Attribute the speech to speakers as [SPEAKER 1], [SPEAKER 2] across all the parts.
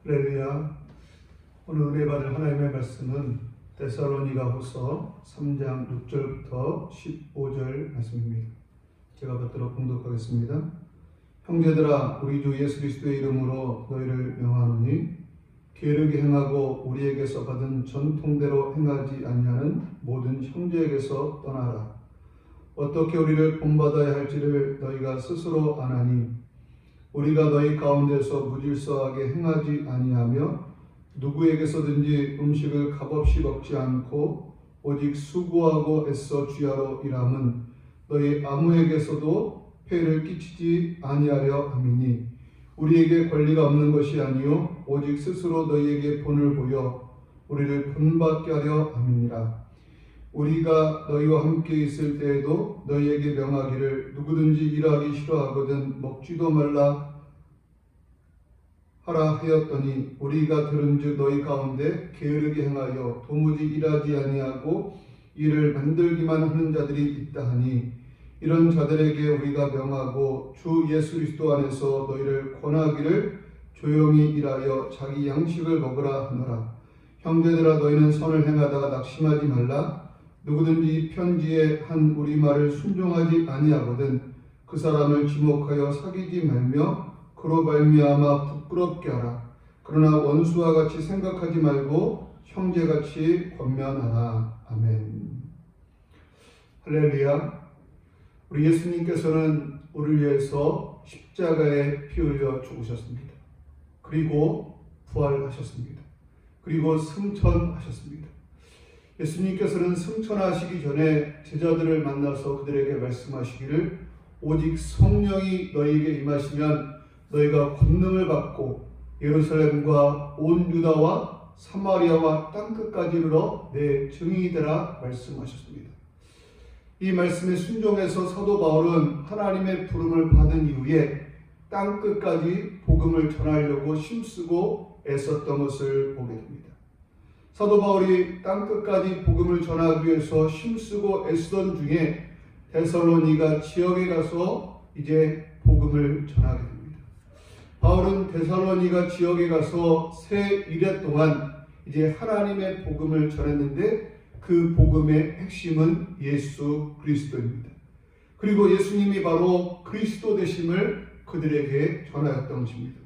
[SPEAKER 1] 할렐루야. 오늘 은혜 받을 하나님의 말씀은 데살로니가후서 3장 6절부터 15절 말씀입니다. 제가 받들어 봉독하겠습니다. 형제들아, 우리 주 예수 그리스도의 이름으로 너희를 명하노니 게으르게 행하고 우리에게서 받은 전통대로 행하지 아니하는 모든 형제에게서 떠나라. 어떻게 우리를 본받아야 할지를 너희가 스스로 아나니 우리가 너희 가운데서 무질서하게 행하지 아니하며 누구에게서든지 음식을 값없이 먹지 않고 오직 수고하고 애써 주야로 일함은 너희 아무에게서도 폐를 끼치지 아니하려 함이니 우리에게 권리가 없는 것이 아니요 오직 스스로 너희에게 본을 보여 우리를 본받게 하려 함이니라. 우리가 너희와 함께 있을 때에도 너희에게 명하기를 누구든지 일하기 싫어하거든 먹지도 말라 하라 하였더니 우리가 들은즉 너희 가운데 게으르게 행하여 도무지 일하지 아니하고 일을 만들기만 하는 자들이 있다 하니 이런 자들에게 우리가 명하고 주 예수 그리스도 안에서 너희를 권하기를 조용히 일하여 자기 양식을 먹으라 하노라. 형제들아, 너희는 선을 행하다가 낙심하지 말라. 누구든지 이 편지에 한 우리 말을 순종하지 아니하거든 그 사람을 지목하여 사귀지 말며 그로 말미암아 부끄럽게 하라. 그러나 원수와 같이 생각하지 말고 형제같이 권면하라. 아멘. 할렐루야. 우리 예수님께서는 우리를 위해서 십자가에 피 흘려 죽으셨습니다. 그리고 부활하셨습니다. 그리고 승천하셨습니다. 예수님께서는 승천하시기 전에 제자들을 만나서 그들에게 말씀하시기를 오직 성령이 너희에게 임하시면 너희가 권능을 받고 예루살렘과 온 유다와 사마리아와 땅끝까지 이르러 내 증인이 되라 말씀하셨습니다. 이 말씀에 순종해서 사도 바울은 하나님의 부름을 받은 이후에 땅끝까지 복음을 전하려고 힘쓰고 애썼던 것을 보게 됩니다. 사도 바울이 땅끝까지 복음을 전하기 위해서 힘쓰고 애쓰던 중에 데살로니가 지역에 가서 이제 복음을 전하게 됩니다. 바울은 데살로니가 지역에 가서 새 1회 동안 이제 하나님의 복음을 전했는데 그 복음의 핵심은 예수 그리스도입니다. 그리고 예수님이 바로 그리스도 되심을 그들에게 전하였던 것입니다.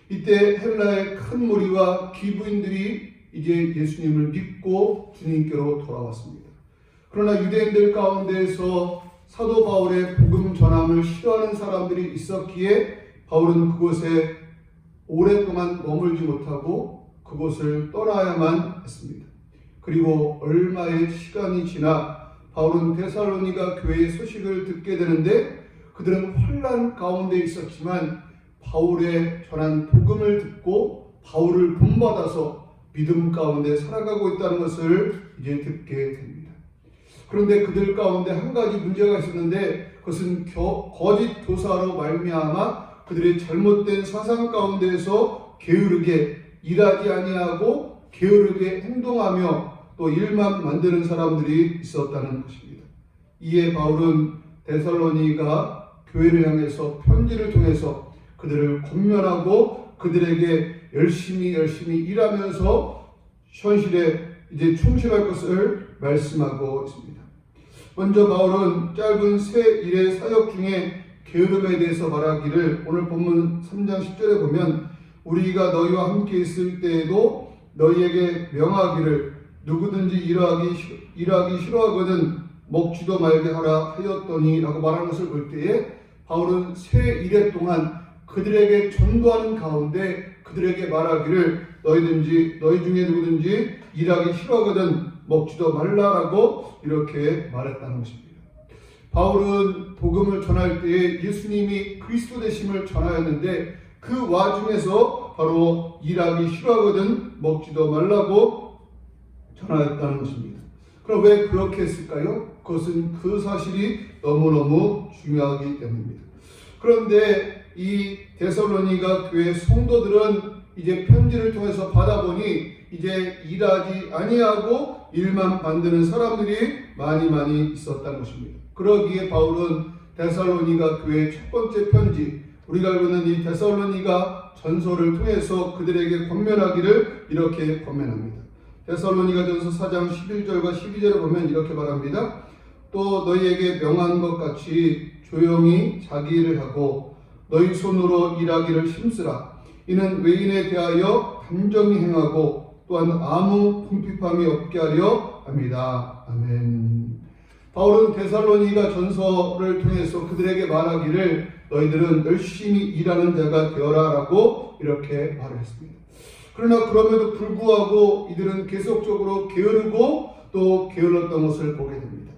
[SPEAKER 1] 이때 헬라의 큰 무리와 기부인들이 이제 예수님을 믿고 주님께로 돌아왔습니다. 그러나 유대인들 가운데에서 사도 바울의 복음 전함을 싫어하는 사람들이 있었기에 바울은 그곳에 오랫동안 머물지 못하고 그곳을 떠나야만 했습니다. 그리고 얼마의 시간이 지나 바울은 데살로니가 교회의 소식을 듣게 되는데 그들은 혼란 가운데 있었지만 바울의 전한 복음을 듣고 바울을 본받아서 믿음 가운데 살아가고 있다는 것을 이제 듣게 됩니다. 그런데 그들 가운데 한 가지 문제가 있었는데 그것은 거짓 교사로 말미암아 그들의 잘못된 사상 가운데에서 게으르게 일하지 아니하고 게으르게 행동하며 또 일만 만드는 사람들이 있었다는 것입니다. 이에 바울은 데살로니가 교회를 향해서 편지를 통해서 그들을 권면하고 그들에게 열심히 일하면서 현실에 이제 충실할 것을 말씀하고 있습니다. 먼저 바울은 짧은 새 일의 사역 중에 게으름에 대해서 말하기를 오늘 본문 3장 10절에 보면 우리가 너희와 함께 있을 때에도 너희에게 명하기를 누구든지 일하기 싫어하거든 먹지도 말게 하라 하였더니 라고 말하는 것을 볼 때에 바울은 새 1회 동안 그들에게 전도하는 가운데 그들에게 말하기를 너희 중에 누구든지 일하기 싫어하거든 먹지도 말라라고 이렇게 말했다는 것입니다. 바울은 복음을 전할 때에 예수님이 그리스도 되심을 전하였는데 그 와중에서 바로 일하기 싫어하거든 먹지도 말라고 전하였다는 것입니다. 그럼 왜 그렇게 했을까요? 그것은 그 사실이 너무너무 중요하기 때문입니다. 그런데 이 데살로니가 교회 성도들은 이제 편지를 통해서 받아보니 이제 일하지 아니하고 일만 만드는 사람들이 많이 있었다는 것입니다. 그러기에 바울은 데살로니가 교회의 첫 번째 편지, 우리가 알고 있는 이 데살로니가 전서를 통해서 그들에게 권면하기를 이렇게 권면합니다. 데살로니가전서 4장 11절과 12절을 보면 이렇게 말합니다. 또 너희에게 명한 것 같이 조용히 자기 일을 하고 너희 손으로 일하기를 힘쓰라. 이는 외인에 대하여 단정히 행하고 또한 아무 궁핍함이 없게 하려 합니다. 아멘. 바울은 데살로니가 전서를 통해서 그들에게 말하기를 너희들은 열심히 일하는 자가 되어라 라고 이렇게 말을 했습니다. 그러나 그럼에도 불구하고 이들은 계속적으로 게으르고 또 게을렀던 것을 보게 됩니다.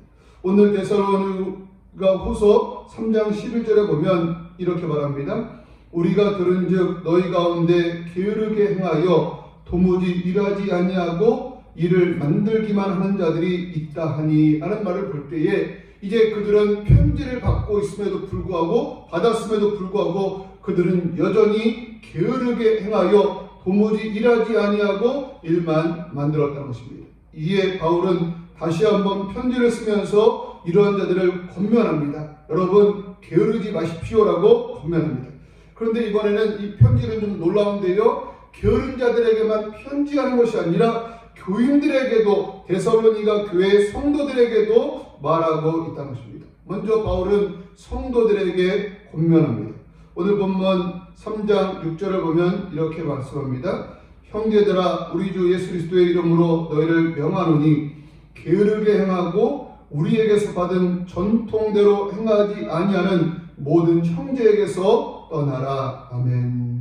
[SPEAKER 1] 오늘 데살로니가 후서 3장 11절에 보면 이렇게 말합니다. 우리가 들은즉 너희 가운데 게으르게 행하여 도무지 일하지 아니하고 일을 만들기만 하는 자들이 있다 하니 하는 말을 볼 때에 이제 그들은 편지를 받고 있음에도 불구하고 받았음에도 불구하고 그들은 여전히 게으르게 행하여 도무지 일하지 아니하고 일만 만들었다는 것입니다. 이에 바울은 다시 한번 편지를 쓰면서 이러한 자들을 권면합니다. 여러분 게으르지 마십시오라고 권면합니다. 그런데 이번에는 이 편지는 좀 놀라운데요. 게으른 자들에게만 편지하는 것이 아니라 교인들에게도 데살로니가 교회 성도들에게도 말하고 있다는 것입니다. 먼저 바울은 성도들에게 권면합니다. 오늘 본문 3장 6절을 보면 이렇게 말씀합니다. 형제들아 우리 주 예수 그리스도의 이름으로 너희를 명하노니 게으르게 행하고 우리에게서 받은 전통대로 행하지 아니하는 모든 형제에게서 떠나라. 아멘.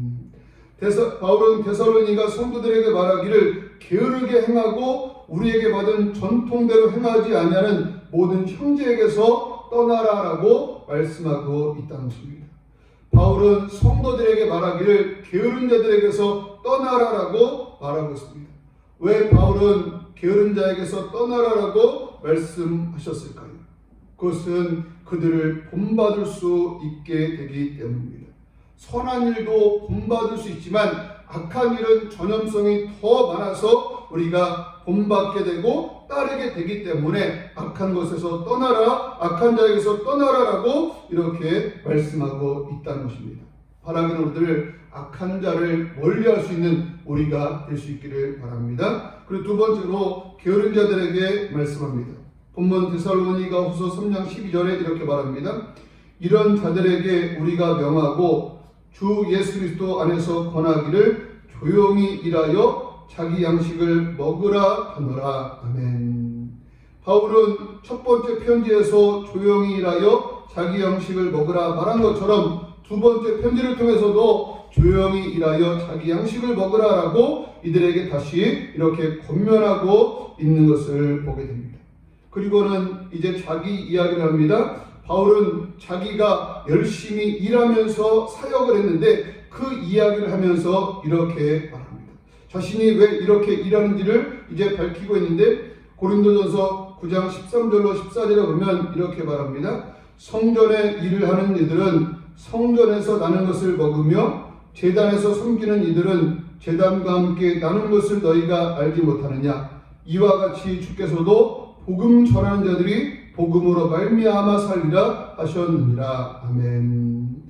[SPEAKER 1] 바울은 데살로니가 성도들에게 말하기를 게으르게 행하고 우리에게 받은 전통대로 행하지 아니하는 모든 형제에게서 떠나라라고 말씀하고 있다는 것입니다. 바울은 성도들에게 말하기를 게으른 자들에게서 떠나라라고 말하고 있습니다. 왜 바울은 게으른 자에게서 떠나라라고 말씀하셨을까요? 그것은 그들을 본받을 수 있게 되기 때문입니다. 선한 일도 본받을 수 있지만 악한 일은 전염성이 더 많아서 우리가 본받게 되고 따르게 되기 때문에 악한 것에서 떠나라, 악한 자에게서 떠나라라고 이렇게 말씀하고 있다는 것입니다. 바라기는 우리들 악한 자를 멀리할 수 있는 우리가 될 수 있기를 바랍니다. 그리고 두 번째로 게으른 자들에게 말씀합니다. 본문 데살로니가 후서 3장 12절에 이렇게 말합니다. 이런 자들에게 우리가 명하고 주 예수 그리스도 안에서 권하기를 조용히 일하여 자기 양식을 먹으라 하노라. 아멘. 바울은 첫 번째 편지에서 조용히 일하여 자기 양식을 먹으라 말한 것처럼 두 번째 편지를 통해서도 조용히 일하여 자기 양식을 먹으라라고 이들에게 다시 이렇게 권면하고 있는 것을 보게 됩니다. 그리고는 이제 자기 이야기를 합니다. 바울은 자기가 열심히 일하면서 사역을 했는데 그 이야기를 하면서 이렇게 말합니다. 자신이 왜 이렇게 일하는지를 이제 밝히고 있는데 고린도전서 9장 13절로 14절에 보면 이렇게 말합니다. 성전에 일을 하는 이들은 성전에서 나는 것을 먹으며 제단에서 섬기는 이들은 제단과 함께 나눈 것을 너희가 알지 못하느냐. 이와 같이 주께서도 복음 전하는 자들이 복음으로 말미암아 살리라 하셨느니라. 아멘.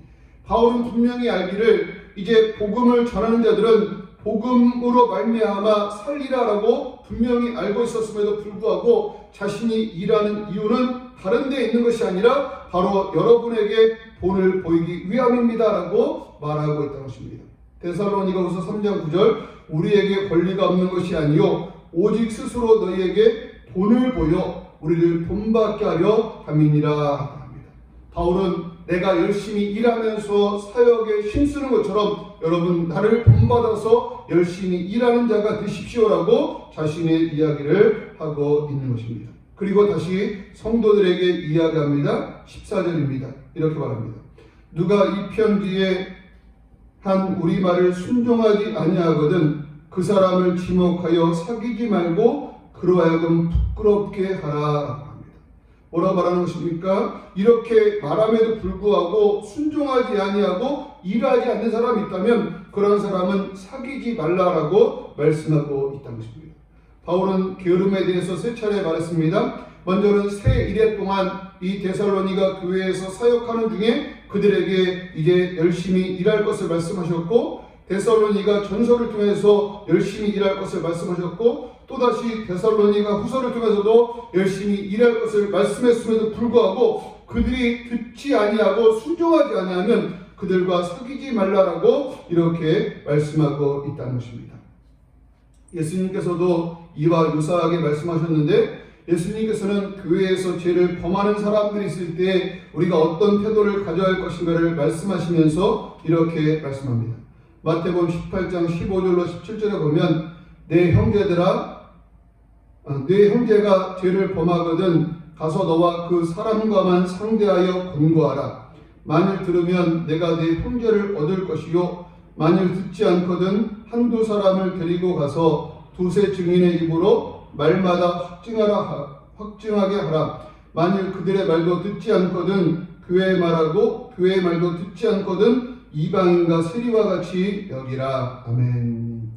[SPEAKER 1] 바울은 분명히 알기를 이제 복음을 전하는 자들은 복음으로 말미암아 살리라라고 분명히 알고 있었음에도 불구하고 자신이 일하는 이유는 다른 데 있는 것이 아니라 바로 여러분에게 본을 보이기 위함입니다라고 말하고 있다는 것입니다. 데살로니가후서 3장 9절 우리에게 권리가 없는 것이 아니요 오직 스스로 너희에게 본을 보여 우리를 본받게 하려 함이니라 합니다. 바울은 내가 열심히 일하면서 사역에 힘쓰는 것처럼 여러분 나를 본받아서 열심히 일하는 자가 되십시오라고 자신의 이야기를 하고 있는 것입니다. 그리고 다시 성도들에게 이야기합니다. 14절입니다. 이렇게 말합니다. 누가 이 편지에 한 우리 말을 순종하지 아니하거든 그 사람을 지목하여 사귀지 말고 그로 하여금 부끄럽게 하라 합니다. 뭐라고 말하는 것입니까? 이렇게 말함에도 불구하고 순종하지 아니하고 일하지 않는 사람이 있다면 그런 사람은 사귀지 말라라고 말씀하고 있다는 것입니다. 바울은 게으름에 대해서 세 차례 말했습니다. 먼저는 새 이래 동안 이 데살로니가 교회에서 사역하는 중에 그들에게 이제 열심히 일할 것을 말씀하셨고 데살로니가 전서를 통해서 열심히 일할 것을 말씀하셨고, 또다시 데살로니가 후서를 통해서도 열심히 일할 것을 말씀했음에도 불구하고 그들이 듣지 아니하고 순종하지 아니하면 그들과 사귀지 말라라고 이렇게 말씀하고 있다는 것입니다. 예수님께서도 이와 유사하게 말씀하셨는데, 예수님께서는 교회에서 죄를 범하는 사람들이 있을 때 우리가 어떤 태도를 가져야 할 것인가를 말씀하시면서 이렇게 말씀합니다. 마태복음 18장 15절로 17절에 보면, 내 형제가 죄를 범하거든 가서 너와 그 사람과만 상대하여 권고하라. 만일 들으면 내가 내 형제를 얻을 것이요, 만일 듣지 않거든 한두 사람을 데리고 가서 두세 증인의 입으로 말마다 확증하게 하라. 만일 그들의 말도 듣지 않거든 교회의 말하고 교회의 말도 듣지 않거든 이방인과 세리와 같이 여기라. 아멘.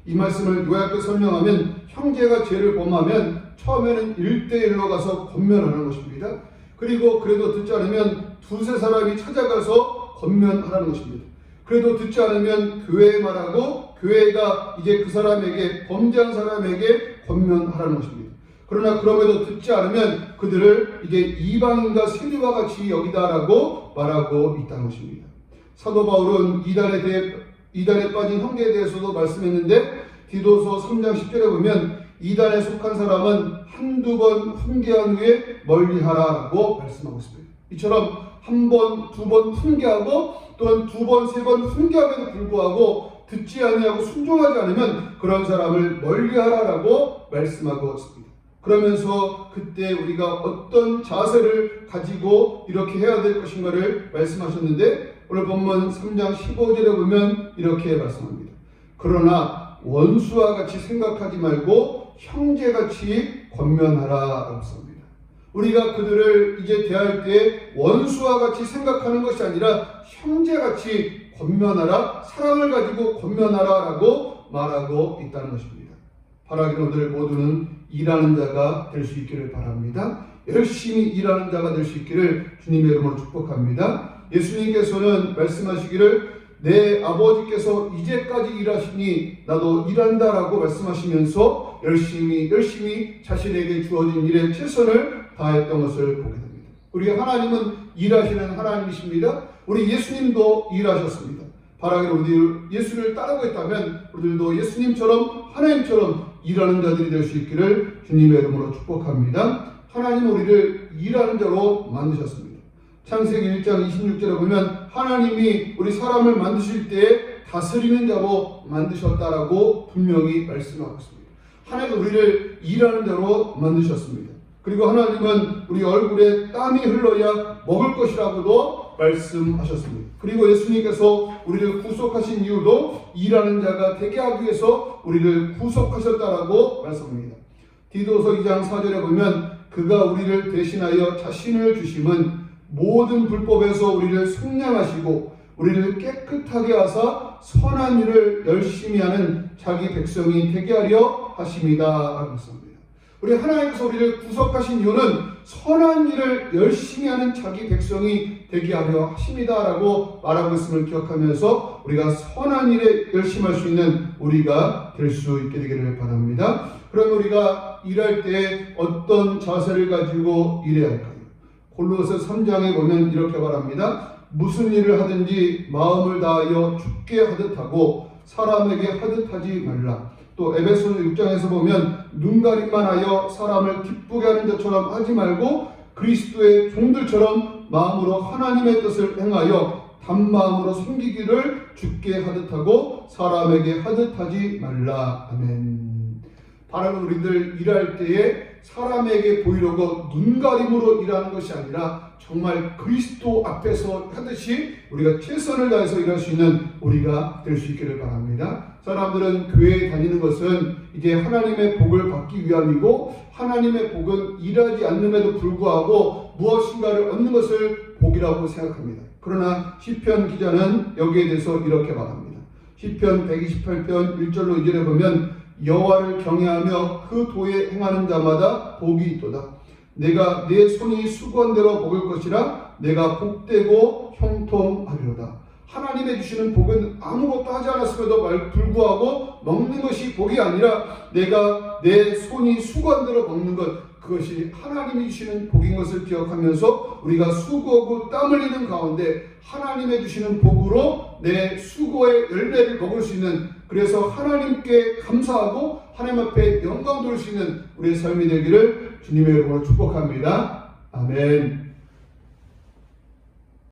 [SPEAKER 1] 이 말씀을 요약해 설명하면, 형제가 죄를 범하면 처음에는 1대1로 가서 권면하는 것입니다. 그리고 그래도 듣지 않으면 두세 사람이 찾아가서 권면하라는 것입니다. 그래도 듣지 않으면 교회에 말하고 교회가 이제 그 사람에게, 범죄한 사람에게 권면하라는 것입니다. 그러나 그럼에도 듣지 않으면 그들을 이제 이방인과 세리와 같이 여기다라고 말하고 있다는 것입니다. 사도 바울은 이단에 빠진 형제에 대해서도 말씀했는데, 디도서 3장 10절에 보면 이단에 속한 사람은 한두 번 훈계한 후에 멀리하라고 말씀하고 있습니다. 이처럼 한 번, 두 번 훈계하고 또는 두 번, 세 번 훈계함에도 불구하고 듣지 아니하고 순종하지 않으면 그런 사람을 멀리하라라고 말씀하고 있습니다. 그러면서 그때 우리가 어떤 자세를 가지고 이렇게 해야 될 것인가를 말씀하셨는데, 오늘 본문 3장 15절에 보면 이렇게 말씀합니다. 그러나 원수와 같이 생각하지 말고 형제같이 권면하라라고 씁니다. 우리가 그들을 이제 대할 때 원수와 같이 생각하는 것이 아니라 형제같이 권면하라, 사랑을 가지고 권면하라라고 말하고 있다는 것입니다. 바라기는 오늘 모두는 일하는 자가 될 수 있기를 바랍니다. 열심히 일하는 자가 될 수 있기를 주님의 이름으로 축복합니다. 예수님께서는 말씀하시기를 내 아버지께서 이제까지 일하시니 나도 일한다라고 말씀하시면서 열심히 자신에게 주어진 일에 최선을 다했던 것을 보게 됩니다. 우리 하나님은 일하시는 하나님이십니다. 우리 예수님도 일하셨습니다. 바라기를 우리 예수를 따르고 있다면 우리들도 예수님처럼 하나님처럼 일하는 자들이 될 수 있기를 주님의 이름으로 축복합니다. 하나님은 우리를 일하는 자로 만드셨습니다. 창세기 1장 26절에 보면 하나님이 우리 사람을 만드실 때 다스리는 자로 만드셨다라고 분명히 말씀하고 있습니다. 하나님은 우리를 일하는 자로 만드셨습니다. 그리고 하나님은 우리 얼굴에 땀이 흘러야 먹을 것이라고도 말씀하셨습니다. 그리고 예수님께서 우리를 구속하신 이유도 일하는 자가 되게 하기 위해서 우리를 구속하셨다라고 말씀합니다. 디도서 2장 4절에 보면 그가 우리를 대신하여 자신을 주심은 모든 불법에서 우리를 속량하시고 우리를 깨끗하게 하사 선한 일을 열심히 하는 자기 백성이 되게 하려 하심이다 라고 했습니다. 우리 하나님께서 우리를 구속하신 이유는 선한 일을 열심히 하는 자기 백성이 되게 하려 하십니다 라고 말하고 있음을 기억하면서 우리가 선한 일에 열심히 할 수 있는 우리가 될 수 있게 되기를 바랍니다. 그럼 우리가 일할 때 어떤 자세를 가지고 일해야 할까요? 골로새 3장에 보면 이렇게 말합니다. 무슨 일을 하든지 마음을 다하여 주께 하듯 하고 사람에게 하듯 하지 말라. 또 에베소서 6장에서 보면 눈가림만 하여 사람을 기쁘게 하는 자처럼 하지 말고 그리스도의 종들처럼 마음으로 하나님의 뜻을 행하여 단마음으로 섬기기를 주께 하듯 하고 사람에게 하듯 하지 말라. 아멘. 바로 우리들 일할 때에 사람에게 보이려고 눈가림으로 일하는 것이 아니라 정말 그리스도 앞에서 하듯이 우리가 최선을 다해서 일할 수 있는 우리가 될 수 있기를 바랍니다. 사람들은 교회에 다니는 것은 이제 하나님의 복을 받기 위함이고 하나님의 복은 일하지 않음에도 불구하고 무엇인가를 얻는 것을 복이라고 생각합니다. 그러나 시편 기자는 여기에 대해서 이렇게 말합니다. 시편 128편 1절로 2절에 보면 여호와를 경외하며 그 도에 행하는 자마다 복이 있도다. 내가 내 손이 수건대로 먹을 것이라 내가 복되고 형통하리로다. 하나님의 주시는 복은 아무것도 하지 않았음에도 불구하고 먹는 것이 복이 아니라 내가 내 손이 수건대로 먹는 것, 그것이 하나님이 주시는 복인 것을 기억하면서 우리가 수고하고 땀 흘리는 가운데 하나님의 주시는 복으로 내 수고의 열매를 먹을 수 있는, 그래서 하나님께 감사하고 하나님 앞에 영광 돌릴 수 있는 우리의 삶이 되기를 주님의 이름으로 축복합니다. 아멘.